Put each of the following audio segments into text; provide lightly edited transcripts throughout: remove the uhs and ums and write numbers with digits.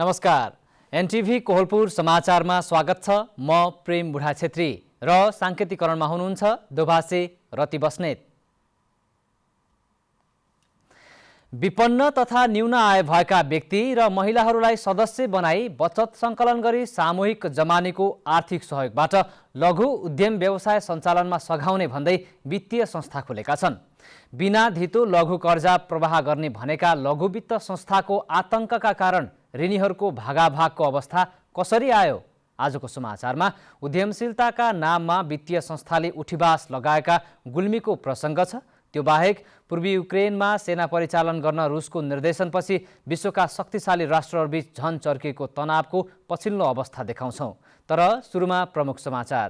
नमस्कार, एनटिभी कोहलपुर समाचारमा स्वागत छ। म प्रेम बुढा छेत्री र साङ्केतिकरणमा हुनुहुन्छ दोभाषे रति बस्नेत। विपन्न तथा न्यून आय भएका व्यक्ति र महिलाहरूलाई सदस्य बनाई बचत सङ्कलन गरी सामूहिक जमानीको आर्थिक सहयोगबाट लघु उद्यम व्यवसाय सञ्चालनमा सघाउने भन्दै वित्तीय संस्था खोलेका छन्। बिना धितो लघु कर्जा प्रवाह गर्ने भनेका लघु वित्त संस्थाको आतंकका कारण ऋणीहरूको भागाभागको अवस्था कसरी आयो? आजको समाचारमा उद्यमशीलताका नाममा वित्तीय संस्थाले उठिवास लगाएका गुल्मीको प्रसङ्ग छ। त्यो बाहेक पूर्वी युक्रेनमा सेना परिचालन गर्न रुसको निर्देशनपछि विश्वका शक्तिशाली राष्ट्रहरूबीच झन चर्किएको तनावको पछिल्लो अवस्था देखाउँछौँ। तर सुरुमा प्रमुख समाचार।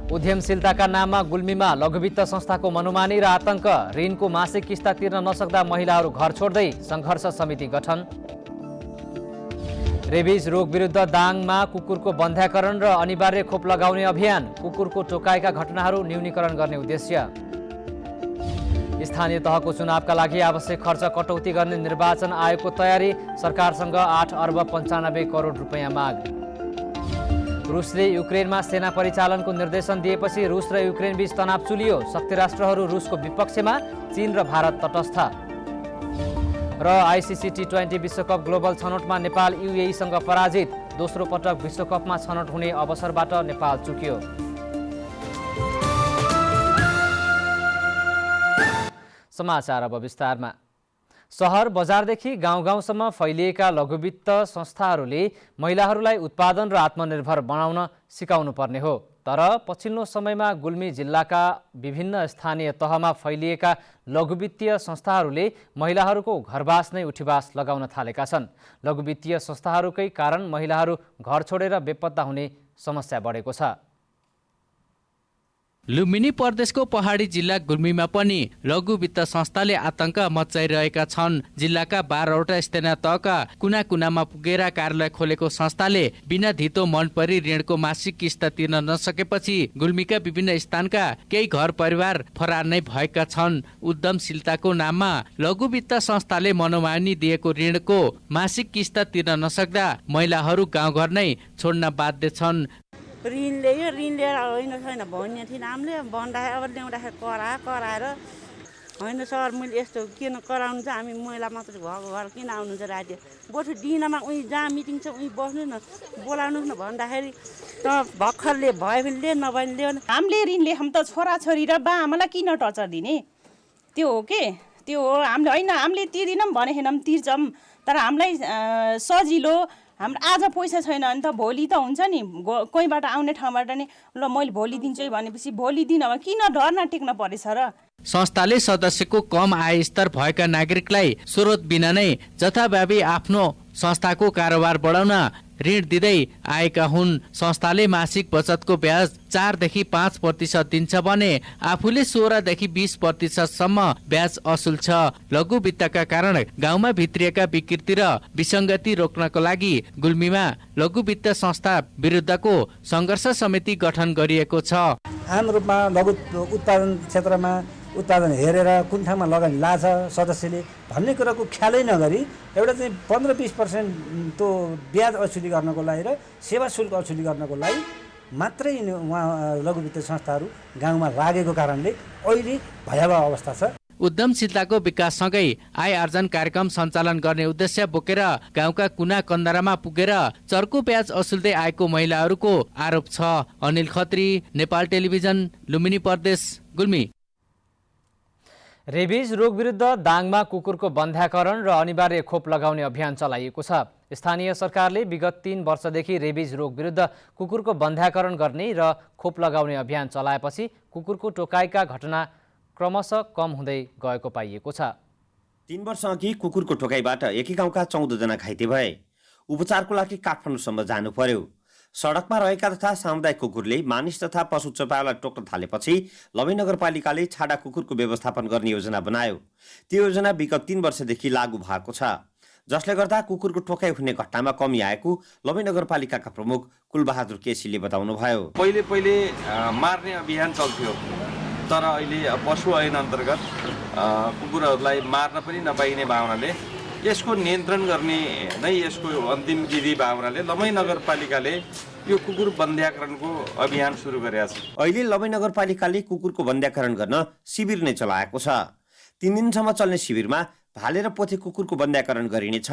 उद्यमशीलताका नाममा गुल्मीमा लघुवित्त संस्थाको मनोमानी र आतंक, ऋणको मासिक किस्ता तिर्न नसक्दा महिलाहरू घर छोड्दै सङ्घर्ष समिति गठन। रेबिज रोग विरुद्ध दाङमा कुकुरको बन्ध्याकरण र अनिवार्य खोप लगाउने अभियान, कुकुरको टोकाइका घटनाहरू न्यूनीकरण गर्ने उद्देश्य। स्थानीय तहको चुनावका लागि आवश्यक खर्च कटौती गर्ने निर्वाचन आयोगको तयारी, सरकारसँग 8 अर्ब 95 करोड रुपैयाँ माग। रुसले युक्रेनमा सेना परिचालनको निर्देशन दिएपछि रुस र युक्रेन बीच तनाव चुलियो, शक्ति राष्ट्रहरू रुसको विपक्षमा, चीन र भारत तटस्थ। र आइसिसी टी20 विश्वकप ग्लोबल छनौटमा नेपाल युएईसँग पराजित, दोस्रो पटक विश्वकपमा छनौट हुने अवसरबाट नेपाल चुक्यो। समाचार अब विस्तारमा। सहर बजारदेखि गाउँ-गाउँसम्म फैलिएका लघुवित्त संस्थाहरूले महिलाहरूलाई उत्पादन र आत्मनिर्भर बनाउन सिकाउनु पर्ने हो। तर पछिल्लो समयमा गुल्मी जिल्लाका विभिन्न स्थानीय तहमा फैलिएका लघुवित्तीय संस्थाहरूले महिलाहरूको घरवास नै उठिवास लगाउन थालेका छन्। लघुवित्तीय संस्थाहरूकै कारण महिलाहरू घर छोडेर बेपत्ता हुने समस्या बढेको छ। लुम्बिनी प्रदेशको पहाडी जिल्ला गुल्मीमा पनि लघु वित्त संस्थाले आतंक मचाइरहेका छन्। जिल्लाका 12वटा स्थानीय तहका कुना कुनामा पुगेर कार्यालय खोलेको संस्थाले बिना धितो मनपरी ऋणको मासिक किस्ता तिर्न नसकेपछि गुल्मीका विभिन्न स्थानका केही घर परिवार फरार नै भएका छन्। उद्यमशीलताको नाममा लघु वित्त संस्थाले मनोमानी दिएको ऋणको मासिक किस्ता तिर्न नसक्दा महिलाहरू गाउँघर नै छोड्न बाध्य छन्। ऋण लिएर होइन छैन भन्ने थिएन हामीले भन्दाखेरि अब ल्याउँदाखेरि कराएर होइन सर मैले यस्तो किन कराउनु छ, हामी महिला मात्रै भएको घर किन आउनुहुन्छ राज्य बरु दिनमा उहीँ जहाँ मिटिङ छ उहीँ बस्नु न, बोलाउनुहोस् न भन्दाखेरि त भर्खरले भयो भने ले नभए ल्याउ। हामीले ऋण लेखौँ त छोराछोरी र बा आमालाई किन टर्चर दिने? त्यो हो के? त्यो हो हामीले होइन, हामीले तिर्दिनौँ भनेखेन तिर्छौँ, तर हामीलाई सजिलो। हाम्रो आज पैसा छैन भने त भोलि त हुन्छ नि, कोहीबाट आउने ठाउँबाट नि ल मैले भोलि दिन्छु भनेपछि भोलि दिन किन डर नटेक्न परेछ र? संस्थाले सदस्यको कम आय स्तर भएका नागरिकलाई स्रोत बिना नै जथाभावी आफ्नो संस्थाको कारोबार बढाउन ऋण दिँदै आएका हुन्। संस्थाले मासिक बचतको ब्याज 4 देखि 5% दिन्छ भने आफूले 16 देखि 20% ब्याज असुल छ। लघु वित्तका कारण गाउँमा भित्रिएका विकृति र विसङ्गति रोक्नको लागि गुल्मीमा लघु वित्त संस्था विरुद्धको सङ्घर्ष समिति गठन गरिएको छ। आम रूपमा लघु उत्पादन क्षेत्रमा उत्पादन हेरेर कुन ठाउँमा लगानी लाछ सदस्यले भन्ने कुराको ख्यालै नगरी एउटा चाहिँ 15-20% त्यो ब्याज असुली गर्नको लागि र सेवा शुल्क असुली गर्नको लागि मात्रै उहाँ लघु वित्त संस्थाहरू गाउँमा लागेको कारणले अहिले भयावह अवस्था छ। उद्यमशीलताको विकाससँगै आय आर्जन कार्यक्रम सञ्चालन गर्ने उद्देश्य बोकेर गाउँका कुना कन्दरामा पुगेर चर्को ब्याज असुल्दै आएको महिलाहरूको आरोप छ। अनिल खत्री, नेपाल टेलिभिजन, लुम्बिनी प्रदेश, गुल्मी। रेबिज रोग विरुद्ध दाङमा कुकुरको बन्ध्याकरण र अनिवार्य खोप लगाउने अभियान चलाइएको छ। स्थानीय सरकारले विगत 3 वर्षदेखि रेबिज रोग विरुद्ध कुकुरको बन्ध्याकरण गर्ने र खोप लगाउने अभियान चलाएपछि कुकुरको टोकाइका घटना क्रमशः कम हुँदै गएको पाइएको छ। 3 वर्षअघि कुकुरको टोकाइबाट एकै गाउँका 14 जना घाइते भए। उपचारको लागि काठमाडौँसम्म जानु पर्यो। सडकमा रहेका तथा सामुदायिक कुकुरले मानिस तथा पशु चौपायालाई टोक्न थालेपछि लबै नगरपालिकाले छाडा कुकुरको व्यवस्थापन गर्ने योजना बनायो। त्यो योजना विगत 3 वर्षदेखि लागू भएको छ, जसले गर्दा कुकुरको टोकाइ हुने घटनामा कमी आएको लबै नगरपालिकाका प्रमुख कुलबहादुर केसीले बताउनुभयो। पहिले मार्ने अभियान चल्थ्यो, तर अहिले पशु ऐन अन्तर्गत कुकुरहरूलाई मार्न पनि नपाइने भावनाले यसको नियन्त्रण गर्ने नै यसको अन्तिम विधि भावनाले लमै नगरपालिकाले यो कुकुर बन्ध्याकरणको अभियान सुरु गरेको छ। अहिले लमै नगरपालिकाले कुकुरको बन्ध्याकरण गर्न शिविर नै चलाएको छ। 3 दिनसम्म चल्ने शिविरमा भालेर पोथे कुकुरको बन्ध्याकरण गरिनेछ।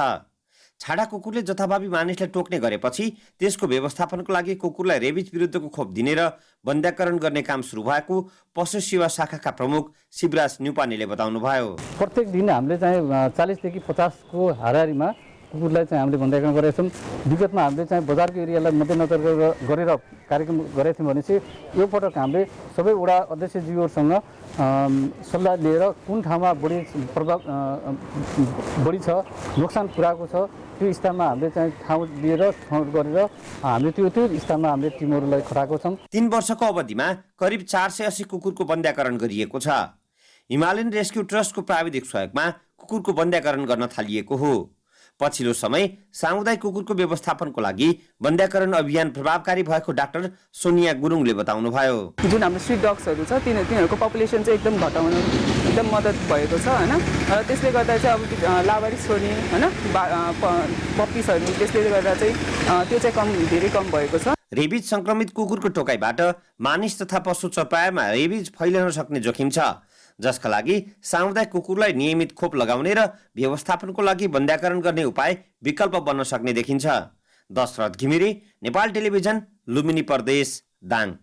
छाडा कुकुरले जथाभावी मानिसलाई टोक्ने गरेपछि त्यसको व्यवस्थापनको लागि कुकुरलाई रेबिज विरुद्धको खोप दिने र बन्ध्याकरण गर्ने काम सुरु भएको पशु सेवा शाखाका प्रमुख शिवराज न्युपानेले बताउनुभयो। प्रत्येक दिन हामीले चाहिँ 40 देखि 50 को हाराहारीमा कुकुरलाई चाहिँ हामीले बन्ध्याकरण गरेका छौँ। विगतमा हामीले चाहिँ बजारको एरियालाई मध्यनजर गरेर कार्यक्रम गरेका थियौँ भने चाहिँ यो पटक हामीले सबै वडा अध्यक्षज्यूहरूसँग सल्लाह लिएर कुन ठाउँमा बढी छ नोक्सान पुऱ्याएको छ त्यो स्थानमा हामीले चाहिँ ठाउँ लिएर छनौट गरेर हामीले त्यो स्थानमा हामीले टिमहरूलाई खटाएको छौँ। 3 वर्षको अवधिमा करिब 480 कुकुरको बन्ध्याकरण गरिएको छ। हिमालयन रेस्क्यु ट्रस्टको प्राविधिक सहयोगमा कुकुरको बन्ध्याकरण गर्न थालिएको हो। पछिल्लो समय सामुदायिक कुकुरको व्यवस्थापनको लागि बन्ध्याकरण अभियान प्रभावकारी भएको डाक्टर सोनिया गुरुङले बताउनुभयो। जुन हाम्रो स्ट्रिट डग्सहरू छ तिनीहरूको पपुलेसन चाहिँ एकदम घटाउन एकदम मद्दत भएको छ हैन। र त्यसले गर्दा चाहिँ अब लावारिस छोड्ने हैन पप्पिसहरू त्यसले गर्दा चाहिँ त्यो चाहिँ धेरै कम भएको छ। रेबिज संक्रमित कुकुरको टोकाइबाट मानिस तथा पशु चौपायामा रेबिज फैलन सक्ने जोखिम छ, जसका लागि सामुदायिक कुकुरलाई नियमित खोप लगाउने र व्यवस्थापनको लागि बन्ध्याकरण गर्ने उपाय विकल्प बन्न सक्ने देखिन्छ। दशरथ घिमिरे, नेपाल टेलिभिजन, लुम्बिनी प्रदेश, दाङ।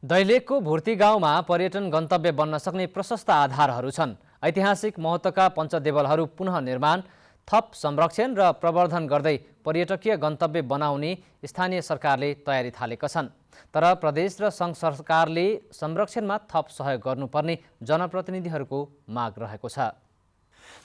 दैलेखको भुर्ती गाउँमा पर्यटन गन्तव्य बन्न सक्ने प्रशस्त आधारहरू छन्। ऐतिहासिक महत्त्वका पञ्चदेवलहरू पुनः निर्माण, थप संरक्षण र प्रवर्धन गर्दै पर्यटकीय गन्तव्य बनाउने स्थानीय सरकारले तयारी थालेका छन्। तर प्रदेश र सङ्घ सरकारले संरक्षणमा थप सहयोग गर्नुपर्ने जनप्रतिनिधिहरूको माग रहेको छ।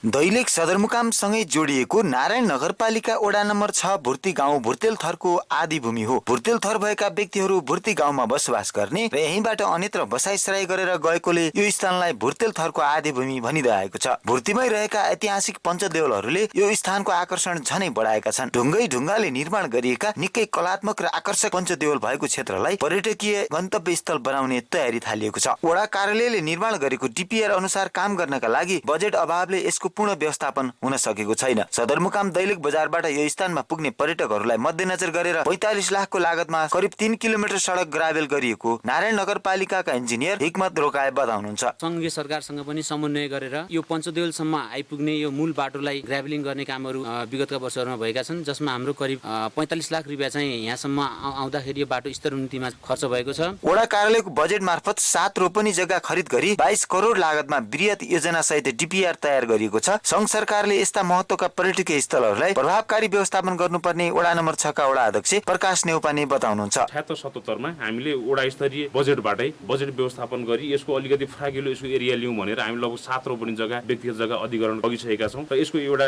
दैलेख सदरमुकामसँगै जोडिएको नारायण नगरपालिका वडा नम्बर 6 भुर्ती गाउँ भुर्तेलथरको आदिभूमि हो। भुर्तेलथर भएका व्यक्तिहरू भुर्ती गाउँमा बसोबास गर्ने र यहीँबाट अन्यत्र बसाइसराई गरेर गएकोले यो स्थानलाई भुर्तेलथरको आदिभूमि भनिरहेको छ। भुर्तीमै रहेका ऐतिहासिक पञ्चदेवलहरूले यो स्थानको आकर्षण झनै बढाएका छन्। ढुङ्गाले निर्माण गरिएका निकै कलात्मक र आकर्षक पञ्चदेवल भएको क्षेत्रलाई पर्यटकीय गन्तव्य स्थल बनाउने तयारी थालिएको छ। वडा कार्यालयले निर्माण गरेको डिपिआर अनुसार काम गर्नका लागि बजेट अभावले यसको पूर्ण व्यवस्थापन हुन सकेको छैन। सदरमुकाम दैलेख बजारबाट यो स्थानमा पुग्ने पर्यटकहरूलाई मध्यनजर गरेर 45 लाखको लागतमा करिब 3 किलोमिटर सडक ग्राभेल गरिएको नारायण नगरपालिकाका इन्जिनियर हिक्मत रोकाए बताउनुहुन्छ। सङ्घीय सरकारसँग पनि समन्वय गरेर यो पञ्चदेवलसम्म आइपुग्ने यो मूल बाटोलाई ग्राभेलिङ गर्ने कामहरू विगतका वर्षहरूमा भएका छन्, जसमा हाम्रो करिब 45 लाख रुपियाँ चाहिँ यहाँसम्म आउँदाखेरि यो बाटो स्तरोन्नतिमा खर्च भएको छ। वडा कार्यालयको बजेट मार्फत 7 रोपनी जग्गा खरिद गरी 22 करोड लागतमा बृहत योजना सहित डिपिआर तयार गरिएको छ। सङ्घ सरकारले यस्ता महत्त्वका पर्यटकीय स्थलहरूलाई प्रभावकारी व्यवस्थापन गर्नुपर्ने वडा नम्बर 6 का वडा अध्यक्ष प्रकाश नेउपाने बताउनुहुन्छ। 76-77 मा हामीले वडा स्तरीय बजेटबाटै बजेट व्यवस्थापन गरी यसको अलिकति फ्रागिलो यसको एरिया लिउँ भनेर हामी लगभग 7 रोपनी जग्गा व्यक्तिगत जग्गा अधिग्रहण गरिसकेका छौँ र यसको एउटा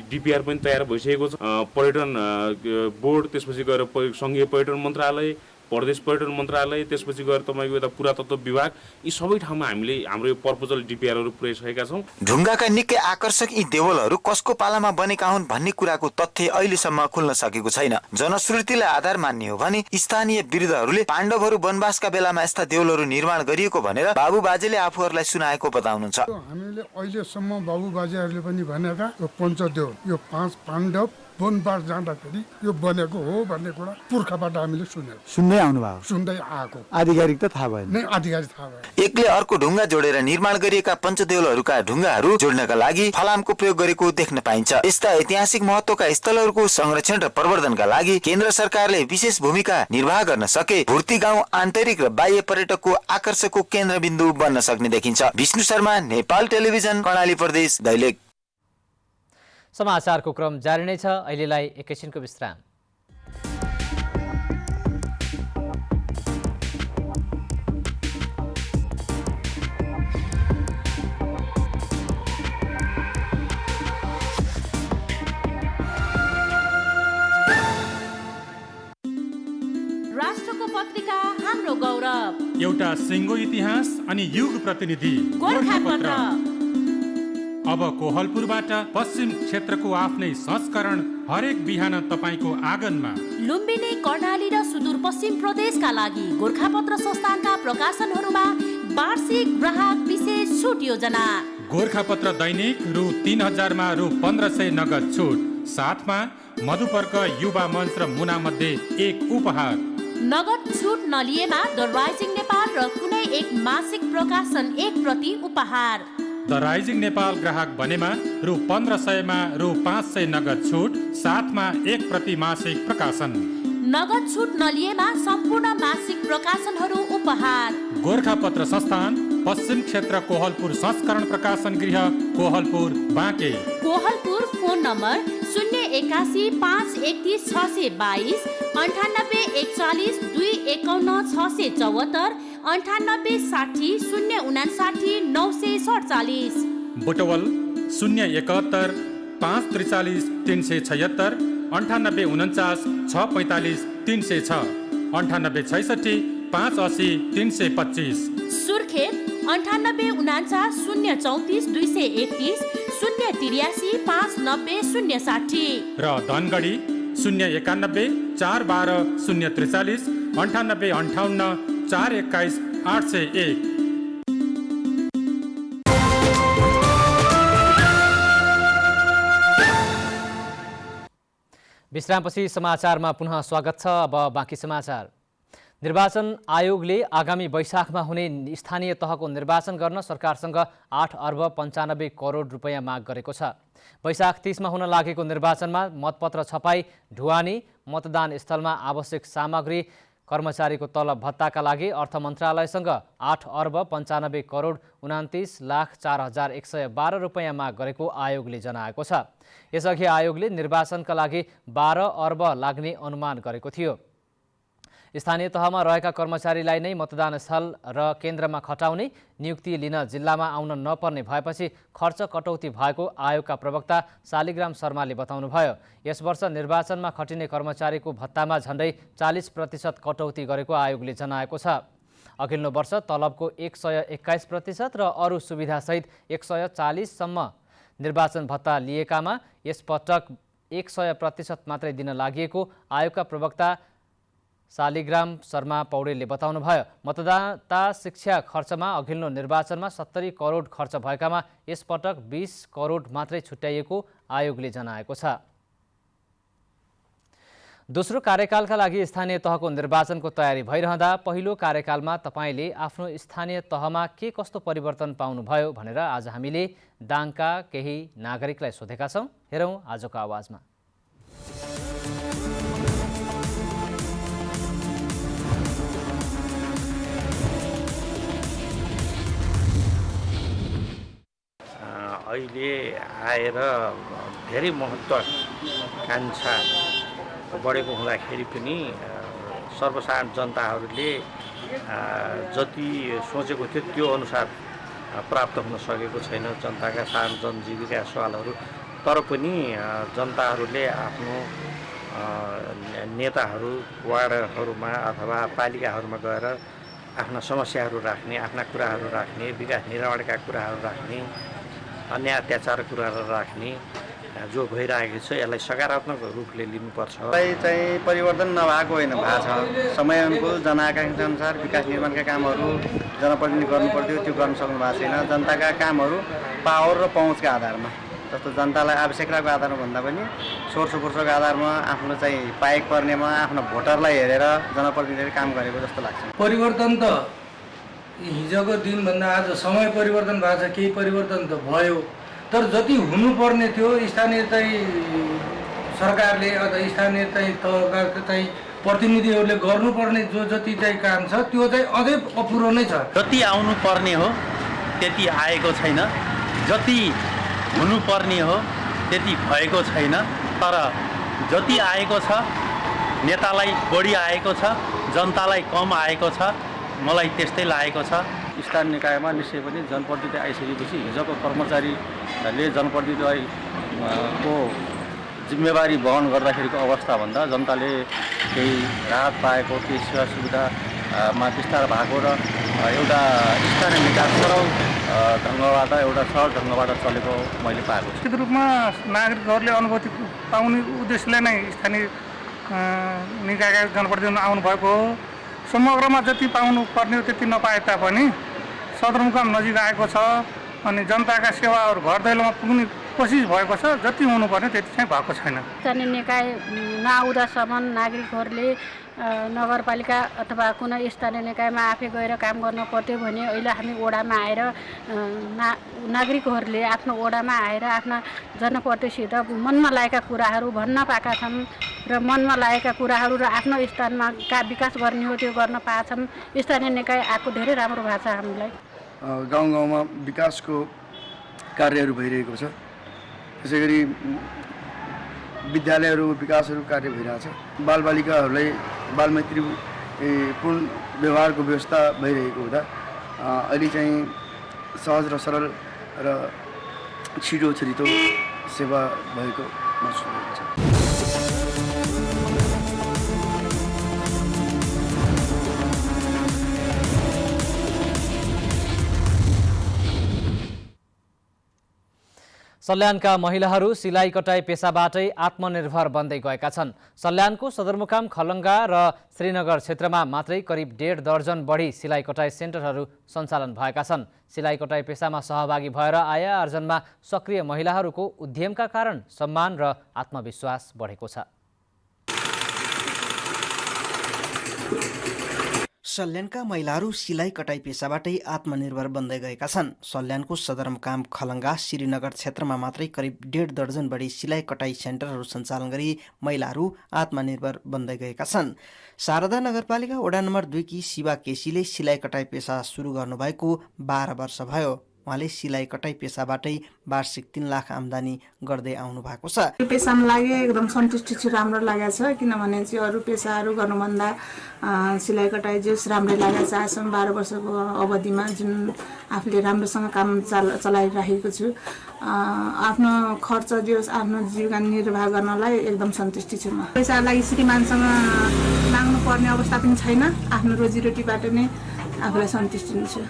डिपिआर पनि तयार भइसकेको छ। पर्यटन बोर्ड, त्यसपछि गएर सङ्घीय पर्यटन मन्त्रालय, प्रदेश पर्यटन मन्त्रालय, त्यसपछि गएर तपाईँको यता पुरातत्व विभाग, यी सबै ठाउँमा हामीले हाम्रो यो प्रपोजल डिपिआरहरू पुर्याइसकेका छौँ। ढुङ्गाका निकै आकर्षक यी देवलहरू कसको पालामा बनेका हुन् भन्ने कुराको तथ्य अहिलेसम्म खुल्न सकेको छैन। जनश्रुतिलाई आधार मान्ने हो भने स्थानीय वृद्धहरूले पाण्डवहरू वनवासका बेलामा यस्ता देवलहरू निर्माण गरिएको भनेर बाबु बाजेले आफूहरूलाई सुनाएको बताउनुहुन्छ। हामीले अहिलेसम्म बाबु बाजेहरूले पनि भनेका यो पञ्चदेवल, यो 5 पाण्डव वनवास जाँदाखेरि यो बनेको हो भन्ने कुरा पुर्खाबाट हामीले सुन्दै आएको। आधिकारिक त थाहा भएन। आधिकारिक थाहा भएन। एकले अर्को ढुङ्गा जोडेर निर्माण गरिएका पञ्चदेवलहरूका ढुङ्गाहरू जोड्नका लागि फलामको प्रयोग गरेको देख्न पाइन्छ। यस्ता ऐतिहासिक महत्त्वका स्थलहरूको संरक्षण र प्रवर्धनका लागि केन्द्र सरकारले विशेष भूमिका निर्वाह गर्न सके भुर्ती गाउँ आन्तरिक र बाह्य पर्यटकको आकर्षकको केन्द्रबिन्दु बन्न सक्ने देखिन्छ। विष्णु शर्मा, नेपाल टेलिभिजन, कर्णाली प्रदेश, दैलेख। समाचारको क्रम जारी नै छ। अहिलेलाई एकैछिनको विश्राम। राष्ट्रको पत्रिका हाम्रो गौरव, एउटा सिङ्गो इतिहास अनि युग प्रतिनिधि गोरखापत्र। अब कोहलपुरबाट पश्चिम क्षेत्रको आफ्नै संस्करण हरेक बिहान तपाईको आँगनमा। लुम्बिनी, कर्णाली र सुदूरपश्चिम प्रदेशका लागि गोरखापत्र संस्थानका प्रकाशनहरूमा वार्षिक ग्राहक विशेष छुट योजना। गोरखापत्र दैनिक रु 3000 रु 1500 नगद छुट, साथमा मधुपर्क युवा मञ्च र मुना मध्ये एक उपहार। नगद छुट नलिएमा द राइजिङ नेपाल र कुनै एक मासिक प्रकाशन एक प्रति उपहार। द राइजिङ नेपाल ग्राहक बनेमा रु 1500 रु 500 नगद छुट, साथमा एक प्रति मासिक प्रकाशन। नगद छुट नलिएमा सम्पूर्ण मासिक प्रकाशनहरू उपहार। गोरखापत्र संस्थान, पश्चिम क्षेत्र कोहलपुर संस्करण प्रकाशन गृह, कोहलपुर बाँके। Kohalpur phone number 081 531 622, 98 140 251 674, 98 60 059 947। बुटवल 071 543 376, 98 49 645 306, 98 66 580 325। सुर्खेत 98 49 034 231, 083 590 060 र धनगढी 091 412 043, 98 58 421 801। विश्रामपछि समाचारमा पुनः स्वागत छ। अब बाँकी समाचार। निर्वाचन आयोगले आगामी वैशाखमा हुने स्थानीय तहको निर्वाचन गर्न सरकारसँग 8 अर्ब 95 करोड रुपैयाँ माग गरेको छ। वैशाख 30 मा हुन लागेको निर्वाचनमा मतपत्र छपाई, ढुवानी, मतदान स्थलमा आवश्यक सामग्री, कर्मचारीको तलब भत्ताका लागि अर्थ मन्त्रालयसँग 8 अर्ब 95 करोड 29,04,112 रुपैयाँ माग गरेको आयोगले जनाएको छ। यसअघि आयोगले निर्वाचनका लागि 12 अर्ब लाग्ने अनुमान गरेको थियो। स्थानीय तहमा रहेका कर्मचारीलाई नै मतदान स्थल र केन्द्रमा खटाउने, नियुक्ति लिन जिल्लामा आउन नपर्ने भएपछि खर्च कटौती भएको आयोगका प्रवक्ता शालिग्राम शर्माले बताउनुभयो। यस वर्ष निर्वाचनमा खटिने कर्मचारीको भत्तामा झन्डै 40% कटौती गरेको आयोगले जनाएको छ। अघिल्लो वर्ष तलबको 121% र अरू सुविधासहित 140 सम्म निर्वाचन भत्ता लिएकामा यसपटक 100% मात्रै दिन लागि आयोगका प्रवक्ता शालिग्राम शर्मा पौडेलले बताउनुभयो। मतदाता शिक्षा खर्चमा अघिल्लो निर्वाचनमा 70 करोड खर्च भएकामा यसपटक 20 करोड मात्रै छुट्याइएको आयोगले जनाएको छ। दोस्रो कार्यकालका लागि स्थानीय तहको निर्वाचनको तयारी भइरहँदा पहिलो कार्यकालमा तपाईले आफ्नो स्थानीय तहमा के कस्तो परिवर्तन पाउनुभयो भनेर आज हामीले दाङका केही नागरिकलाई सोधेका छौँ। हेरौँ आजको आवाजमा। अहिले आएर धेरै महत्त्वाकांक्षा बढेको हुँदाखेरि पनि सर्वसाधारण जनताहरूले जति सोचेको थियो त्यो अनुसार प्राप्त हुन सकेको छैन जनताका साधारण जनजीविका सवालहरू। तर पनि जनताहरूले आफ्नो नेताहरू वार्डहरूमा अथवा पालिकाहरूमा गएर आफ्ना समस्याहरू राख्ने, आफ्ना कुराहरू राख्ने, विकास निर्माणका कुराहरू राख्ने, अन्याय अत्याचार कुराहरू राख्ने जो भइरहेको छ यसलाई सकारात्मक रूपले लिनुपर्छ। चाहिँ परिवर्तन नभएको होइन, भएको छ। समयानुकूल जनआकाङ्क्षा अनुसार विकास निर्माणका कामहरू जनप्रतिनिधि गर्नुपर्थ्यो, त्यो गर्न सक्नु भएको छैन। जनताका कामहरू पावर र पहुँचका आधारमा, जस्तो जनतालाई आवश्यकताको आधारमा भन्दा पनि सोर्सोफोर्सको आधारमा आफ्नो चाहिँ पाएको पर्नेमा आफ्नो भोटरलाई हेरेर जनप्रतिनिधिले काम गरेको जस्तो लाग्छ। परिवर्तन त हिजोको दिनभन्दा आज समय परिवर्तन भएको छ, केही परिवर्तन त भयो। तर जति हुनुपर्ने थियो स्थानीय चाहिँ सरकारले अथवा स्थानीय चाहिँ तहका चाहिँ प्रतिनिधिहरूले गर्नुपर्ने जो जति चाहिँ काम छ त्यो चाहिँ अझै अपुरो नै छ। जति आउनुपर्ने हो त्यति आएको छैन, जति हुनुपर्ने हो त्यति भएको छैन। तर जति आएको छ नेतालाई बढी आएको छ, जनतालाई कम आएको छ, मलाई त्यस्तै लागेको छ। स्थानीय निकायमा निश्चय पनि जनप्रतिनिधि आइसकेपछि हिजोको कर्मचारीले जनप्रतिनिधिको जिम्मेवारी वहन गर्दाखेरिको अवस्थाभन्दा जनताले केही राहत पाएको, केही सेवा सुविधामा विस्तार भएको र एउटा स्थानीय निकाय सरल ढङ्गबाट एउटा सहज ढङ्गबाट चलेको मैले पाएको छु। निश्चित रूपमा नागरिकहरूले अनुभूति पाउने उद्देश्यले नै स्थानीय निकायका जनप्रतिनिधि आउनुभएको हो। समग्रमा जति पाउनु पर्ने हो त्यति नपाए तापनि सदरमुकाम नजिक आएको छ, अनि जनताका सेवाहरू घर दैलोमा पुग्ने कोसिस भएको छ, जति हुनुपर्ने त्यति चाहिँ भएको छैन। स्थानीय निकाय नआउँदासम्म नागरिकहरूले नगरपालिका अथवा कुनै स्थानीय निकायमा आफै गएर काम गर्न पर्थ्यो भने अहिले हामी ओडामा आएर नागरिकहरूले आफ्नो ओडामा आएर आफ्ना जनप्रतिनिधिसित मनमा लागेका कुराहरू भन्न पाएका छन् र मनमा लागेका कुराहरू र आफ्नो स्थानमा विकास गर्ने हो त्यो गर्न पाएछन्। स्थानीय निकाय आएको धेरै राम्रो भएको छ। हामीलाई गाउँ गाउँमा विकासको कार्यहरू भइरहेको छ। त्यसै गरी विद्यालयहरू विकासहरू कार्य भइरहेछ। बालबालिकाहरूलाई बालमैत्री पूर्ण व्यवहारको व्यवस्था भइरहेको हुँदा अहिले चाहिँ सहज र सरल र छिटो सेवा भएको महसुस भएको छ। सल्यानका महिलाहरू सिलाइ कटाई पेसाबाटै आत्मनिर्भर बन्दै गएका छन्। सल्यानको सदरमुकाम खलङ्गा र श्रीनगर क्षेत्रमा मात्रै करिब 1.5 दर्जन बढी सिलाइ कटाई सेन्टरहरू सञ्चालन भएका छन्। सिलाइ कटाई पेसामा सहभागी भएर आय आर्जनमा सक्रिय महिलाहरूको उद्यमका कारण सम्मान र आत्मविश्वास बढेको छ। सल्यानका महिलाहरू सिलाइ कटाई पेसाबाटै आत्मनिर्भर बन्दै गएका छन्। सल्यानको सदरमुकाम खलङ्गा श्रीनगर क्षेत्रमा मात्रै करिब 1.5 दर्जन बढी सिलाइ कटाई सेन्टरहरू सञ्चालन गरी महिलाहरू आत्मनिर्भर बन्दै गएका छन्। शारदा नगरपालिका वडा नम्बर 2 की शिवा केसीले सिलाइ कटाई पेसा सुरु गर्नुभएको 12 वर्ष भयो। उहाँले सिलाइ कटाई पेसाबाटै वार्षिक 3 लाख आम्दानी गर्दै आउनु भएको छ। यो पेसामा लागि एकदम सन्तुष्टि छु, राम्रो लागेको छ। किनभने चाहिँ अरू पेसाहरू गर्नुभन्दा सिलाइ कटाई जस राम्रै लागेको छ। आजसम्म 12 वर्षको अवधिमा जुन आफूले राम्रोसँग काम चलाइरहेको छु, आफ्नो खर्च जस आफ्नो जीवन निर्वाह गर्नलाई एकदम सन्तुष्टि छु। म पैसाको लागि श्रीमानसँग माग्नु पर्ने अवस्था पनि छैन। आफ्नो रोजीरोटीबाट नै आफूलाई सन्तुष्टि छु।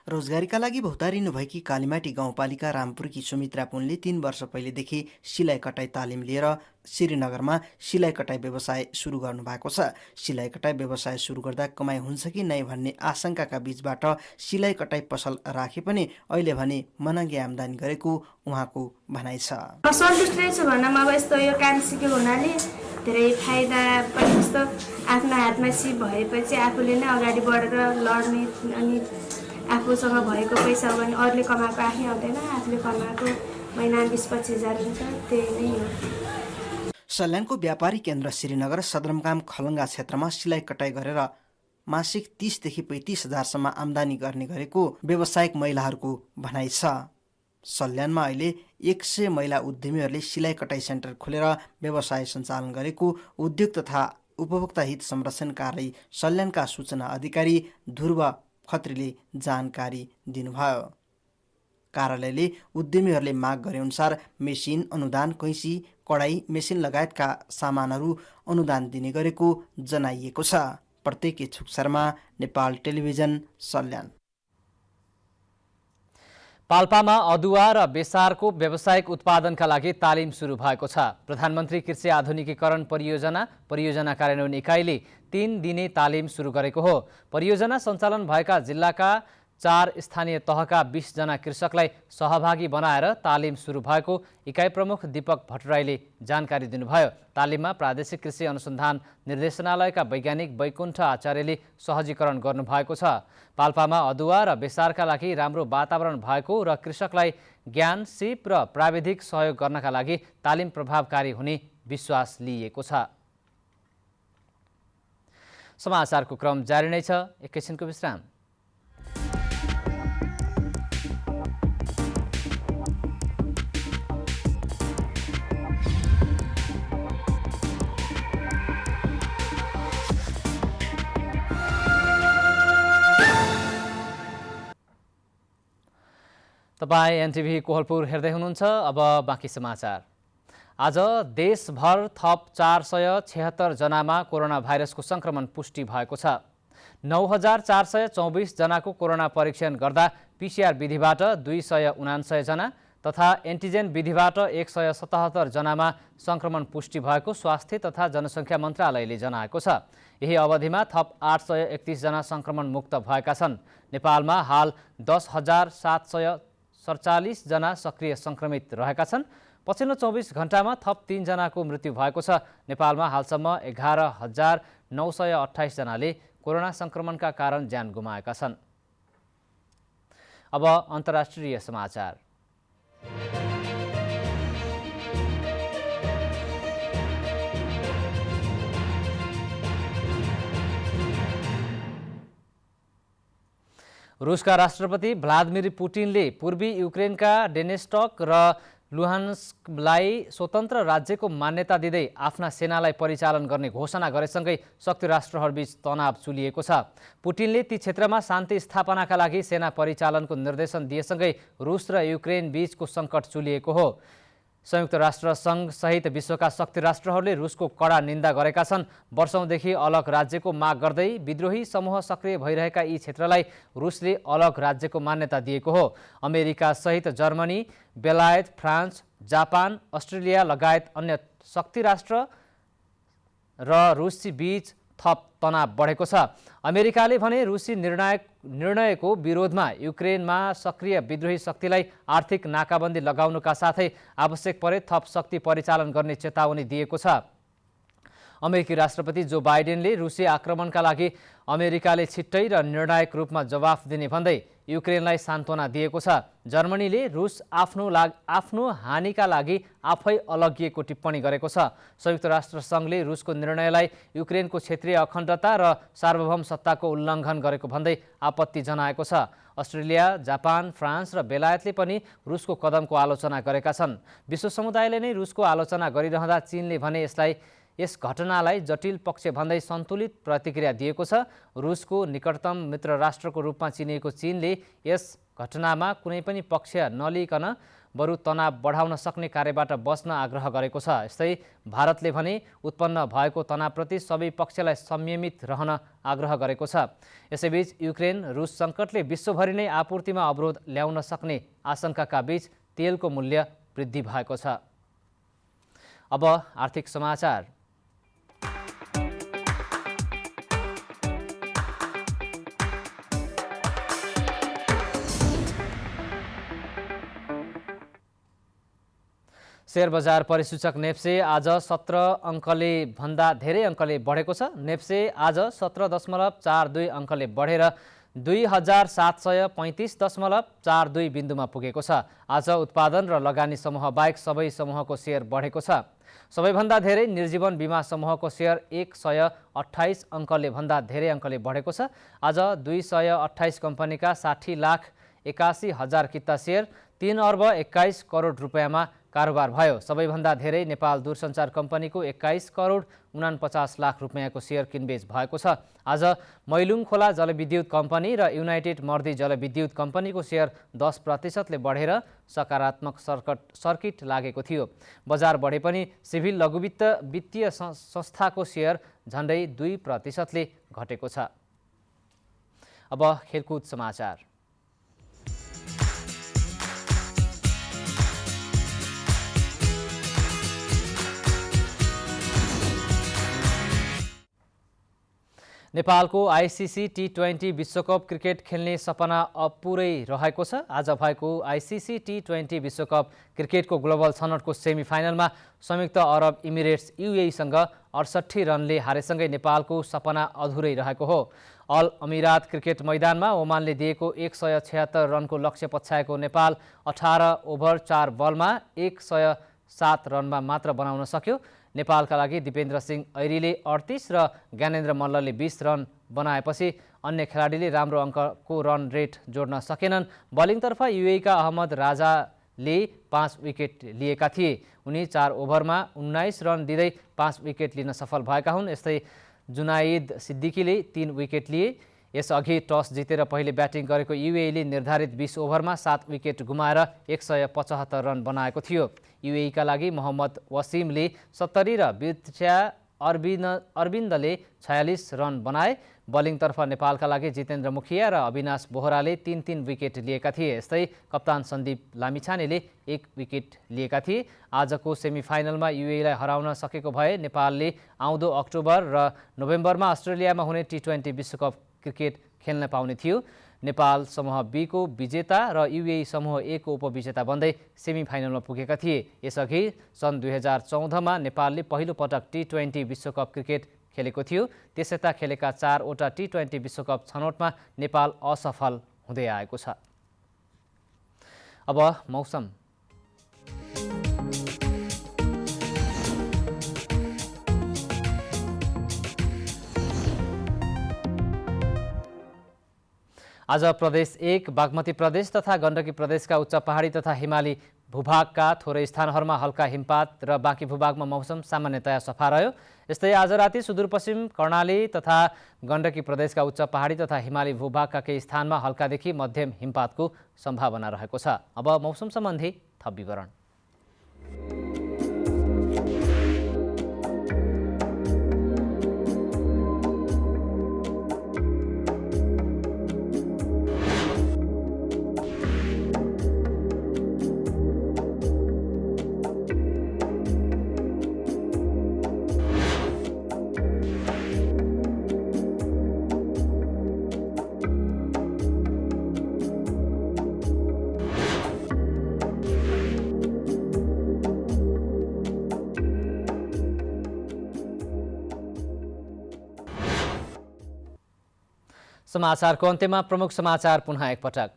रोजगारीका लागि भौतारिनु भएकी कालीमाटी गाउँपालिका रामपुरकी सुमित्रा पुनले 3 वर्ष पहिलेदेखि सिलाइ कटाई तालिम लिएर श्रीनगरमा सिलाइ कटाई व्यवसाय सुरु गर्नु भएको छ। सिलाइ कटाई व्यवसाय सुरु गर्दा कमाइ हुन्छ कि नै भन्ने आशंकाका बीचबाट सिलाइ कटाई पसल राखे पनि अहिले भने मनङ्गी आम्दानी गरेको उहाँको भनाइ छ। सन्तुष्ट छु भन्न अब यस्तो यो काम सिकेको हुनाले धेरै फाइदा पनि जस्तो आफ्नो हातमा सिप भएपछि आफूले नै अगाडि बढेर लड्ने अनि आफूसँग भएको पैसा हो भने अरूले कमाएको आफै आउँदैन, आफूले कमाएको महिना 20-25 हजार हुन्छ, त्यही नै हो। सल्यानको व्यापारी केन्द्र श्रीनगर सदरमुकाम खलङ्गा क्षेत्रमा सिलाइ कटाई गरेर मासिक 30 देखि 35 हजारसम्म आम्दानी गर्ने गरेको व्यावसायिक महिलाहरूको भनाइ छ। सल्यानमा अहिले 100 महिला उद्यमीहरूले सिलाइ कटाई सेन्टर खोलेर व्यवसाय सञ्चालन गरेको उद्योग तथा उपभोक्ता हित संरक्षण कार्यालय सल्यानका सूचना अधिकारी ध्रुव खत्रीले जानकारी दिनुभयो। कार्यालयले उद्यमीहरूले माग गरे अनुसार मेसिन अनुदान, कैँची, कडाई, मेसिन लगायतका सामानहरू अनुदान दिने गरेको जनाइएको छ। प्रत्येक इच्छुक शर्मा, नेपाल टेलिभिजन, सल्यान। पाल्पामा अदुवा र बेसारको व्यावसायिक उत्पादनका लागि तालिम सुरु भएको छ। प्रधानमन्त्री कृषि आधुनिकीकरण परियोजना कार्यान्वयन इकाइले 3 दिने तालिम सुरु गरेको हो। परियोजना सञ्चालन भएका जिल्लाका 4 स्थानीय तहका 20 जना कृषकलाई सहभागी बनाएर तालिम सुरु भएको इकाइ प्रमुख दीपक भट्टराईले जानकारी दिनुभयो। तालिममा प्रादेशिक कृषि अनुसन्धान निर्देशनालयका वैज्ञानिक वैकुण्ठ आचार्यले सहजीकरण गर्नुभएको छ। पाल्पामा अदुवा र बेसारका लागि राम्रो वातावरण भएको र कृषकलाई ज्ञान, सिप र प्राविधिक सहयोग गर्नका लागि तालिम प्रभावकारी हुने विश्वास लिइएको छ। समाचारको क्रम जारी नै छ, एकैछिनको विश्राम। तपाईं एनटिभी कोहलपुर हेर्दै हुनुहुन्छ। अब बाँकी समाचार। आज देशभर थप 476 जनामा कोरोना भाइरसको संक्रमण पुष्टि भएको छ। 9424 जनाको कोरोना परीक्षण गर्दा पीसीआर विधिबाट 279 जना तथा एन्टिजेन विधिबाट 177 जनामा संक्रमण पुष्टि भएको स्वास्थ्य तथा जनसङ्ख्या मन्त्रालयले जनाएको छ। यही अवधिमा थप 831 जना संक्रमण मुक्त भएका छन्। नेपालमा हाल 10,700 47 जना सक्रिय संक्रमित रहेका छन्। पछिल्लो 24 घण्टामा थप 3 जनाको मृत्यु भएको छ। नेपालमा हालसम्म 11,928 जनाले कोरोना संक्रमणका कारण ज्यान गुमाएका छन्। अब अन्तर्राष्ट्रिय समाचार। रुसका राष्ट्रपति भ्लादिमिर पुटिनले पूर्वी युक्रेनका डेनेस्टक र लुहान्स्कलाई स्वतन्त्र राज्यको मान्यता दिँदै आफ्ना सेनालाई परिचालन गर्ने घोषणा गरेसँगै शक्ति राष्ट्रहरूबीच तनाव चुलिएको छ। पुटिनले ती क्षेत्रमा शान्ति स्थापनाका लागि सेना परिचालनको निर्देशन दिएसँगै रुस र युक्रेन बीचको सङ्कट चुलिएको हो। संयुक्त राष्ट्र सङ्घ सहित विश्वका शक्ति राष्ट्रहरूले रुसको कडा निन्दा गरेका छन्। वर्षौंदेखि अलग राज्यको माग गर्दै विद्रोही समूह सक्रिय भइरहेका यी क्षेत्रलाई रुसले अलग राज्यको मान्यता दिएको हो। अमेरिका सहित जर्मनी, बेलायत, फ्रान्स, जापान, अस्ट्रेलिया लगायत अन्य शक्ति राष्ट्र र रुसी बीच थप तनाव बढेको छ। अमेरिकाले भने रुसी निर्णयको विरोधमा युक्रेनमा सक्रिय विद्रोही शक्तिलाई आर्थिक नाकाबन्दी लगाउनुका साथै आवश्यक परे थप शक्ति परिचालन गर्ने चेतावनी दिएको छ। अमेरिकी राष्ट्रपति जो बाइडेनले रुसी आक्रमणका लागि अमेरिकाले छिट्टै र निर्णायक रूपमा जवाफ दिने भन्दै युक्रेनलाई सान्त्वना दिएको छ। जर्मनीले रुस आफ्नो हानिका लागि आफै अलगिएको टिप्पणी गरेको छ। संयुक्त राष्ट्र सङ्घले रुसको निर्णयलाई युक्रेनको क्षेत्रीय अखण्डता र सार्वभौम सत्ताको उल्लङ्घन गरेको भन्दै आपत्ति जनाएको छ। अस्ट्रेलिया, जापान, फ्रान्स र बेलायतले पनि रुसको कदमको आलोचना गरेका छन्। विश्व समुदायले नै रुसको आलोचना गरिरहँदा चीनले भने यस घटनालाई जटिल पक्ष भन्दै सन्तुलित प्रतिक्रिया दिएको छ। रुसको निकटतम मित्र राष्ट्रको रूपमा चिनिएको चीनले यस घटनामा कुनै पनि पक्ष नलिकन बरु तनाव बढाउन सक्ने कार्यबाट बस्न आग्रह गरेको छ। यस्तै भारतले भने उत्पन्न भएको तनावप्रति सबै पक्षलाई संयमित रहन आग्रह गरेको छ। यसैबीच युक्रेन रुस सङ्कटले विश्वभरि नै आपूर्तिमा अवरोध ल्याउन सक्ने आशंकाका बीच तेलको मूल्य वृद्धि भएको छ। अब आर्थिक समाचार। शेयर बजार परिसूचक नेप्से आज 17 अङ्कले भन्दा धेरै अङ्कले बढेको छ। नेप्से आज 17.42 अङ्कले बढेर 2735.42 बिन्दुमा पुगेको छ। आज उत्पादन र लगानी समूह बाहेक सबै समूहको शेयर बढेको छ। सबैभन्दा धेरै निर्जीवन बीमा समूहको शेयर 128 अङ्कले भन्दा धेरै अङ्कले बढेको छ। आज 228 कम्पनीका 60,81,000 किता शेयर 3 अर्ब 21 करोड रुपियाँमा कारोबार भयो। सबैभन्दा धेरै नेपाल दूरसञ्चार कम्पनीको 21 करोड 49 लाख रुपियाँको शेयर किनबेच भएको छ। आज मैलुङ खोला जलविद्युत कम्पनी र युनाइटेड मर्दी जलविद्युत कम्पनीको शेयर 10% बढेर सकारात्मक सर्किट लागेको थियो। बजार बढे पनि सिभिल लघुवित्त वित्तीय संस्थाको शेयर झन्डै 2% घटेको छ। अब खेलकुद समाचार। नेपालको आइसिसी टी20 विश्वकप क्रिकेट खेल्ने सपना अब पुरै रहेको छ। आज भएको आइसिसी टी20 विश्वकप क्रिकेटको ग्लोबल छनौटको सेमिफाइनलमा संयुक्त अरब इमिरेट्स UAE-सँग 68 रनले हारेसँगै नेपालको सपना अधुरै रहेको हो। अल अमिरात क्रिकेट मैदानमा ओमानले दिएको 176 रनको लक्ष्य पछ्याएको नेपाल 18 ओभर 4 बलमा 107 रनमा मात्र बनाउन सक्यो। नेपालका लागि दिपेन्द्र सिंह ऐरीले 38 र ज्ञानेन्द्र मल्लले 20 रन बनाएपछि अन्य खेलाडीले राम्रो अङ्कको रन रेट जोड्न सकेनन्। बलिङतर्फ UAE-का अहमद राजाले 5 विकेट लिएका थिए। उनी 4 ओभरमा 19 रन दिँदै 5 विकेट लिन सफल भएका हुन्। यस्तै जुनाइद सिद्दिकीले 3 विकेट लिए। यसअघि टस जितेर पहिले ब्याटिङ गरेको UAE-ले निर्धारित 20 ओभरमा 7 विकेट गुमाएर 175 रन बनाएको थियो। UAE-का लागि मोहम्मद वसिमले 70 र बिर्चा अरविन्दले 46 रन बनाए। बलिङतर्फ नेपालका लागि जितेन्द्र मुखिया र अविनाश बोहराले 3-3 विकेट लिएका थिए। यस्तै कप्तान सन्दीप लामिछानेले 1 विकेट लिएका थिए। आजको सेमिफाइनलमा UAE-लाई हराउन सकेको भए नेपालले आउँदो अक्टोबर र नोभेम्बरमा अस्ट्रेलियामा हुने टी20 विश्वकप क्रिकेट खेल्न पाउने थियो। नेपाल समूह बी को विजेता र युएई समूह ए को उपविजेता बन्दै सेमिफाइनलमा पुगेका थिए। यसअघि सन् 2014मा नेपालले पहिलो पटक T20 विश्वकप क्रिकेट खेलेको थियो। त्यसयता खेलेका 4वटा T20 विश्वकप छनौटमा नेपाल असफल हुँदै आएको छ। अब मौसम। आज प्रदेश 1, बागमती प्रदेश तथा गण्डकी प्रदेशका उच्च पहाडी तथा हिमाली भूभागका थोरै स्थानहरूमा हल्का हिमपात र बाँकी भूभागमा मौसम सामान्यतया सफा रह्यो। यस्तै आज राति सुदूरपश्चिम कर्णाली तथा गण्डकी प्रदेशका उच्च पहाडी तथा हिमाली भूभागका केही स्थानमा हल्कादेखि मध्यम हिमपातको सम्भावना रहेको छ। अब मौसम सम्बन्धी थप विवरण। समाचारको अन्त्यमा प्रमुख समाचार पुनः एकपटक।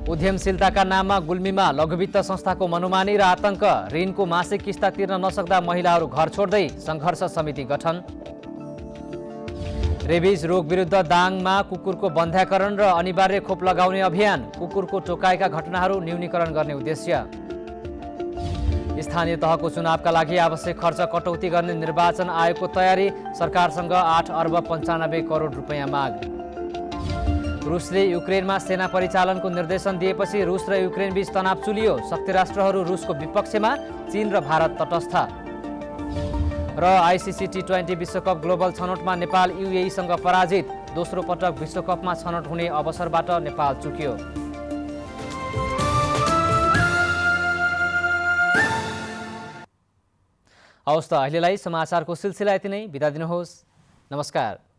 उद्यमशीलताका नाममा गुल्मीमा लघुवित्त संस्थाको मनोमानी र आतंक, ऋणको मासिक किस्ता तिर्न नसक्दा महिलाहरू घर छोड्दै सङ्घर्ष समिति गठन। रेबिज रोग विरुद्ध दाङमा कुकुरको बन्ध्याकरण र अनिवार्य खोप लगाउने अभियान, कुकुरको टोकाइका घटनाहरू न्यूनीकरण गर्ने उद्देश्य। स्थानीय तहको चुनावका लागि आवश्यक खर्च कटौती गर्ने निर्वाचन आयोगको तयारी, सरकारसँग 8 अर्ब 95 करोड रुपैयाँ माग। रुसले युक्रेनमा सेना परिचालनको निर्देशन दिएपछि रुस र युक्रेन बीच तनाव चुलियो, शक्ति राष्ट्रहरू रुसको विपक्षमा, चीन र भारत तटस्थ। र आइसिसी T20 विश्वकप ग्लोबल छनौटमा नेपाल युएईसँग पराजित, दोस्रो पटक विश्वकपमा छनौट हुने अवसरबाट नेपाल चुक्यो। हवस् त अहिलेलाई समाचारको सिलसिला यति नै। बिदा दिनुहोस्। नमस्कार।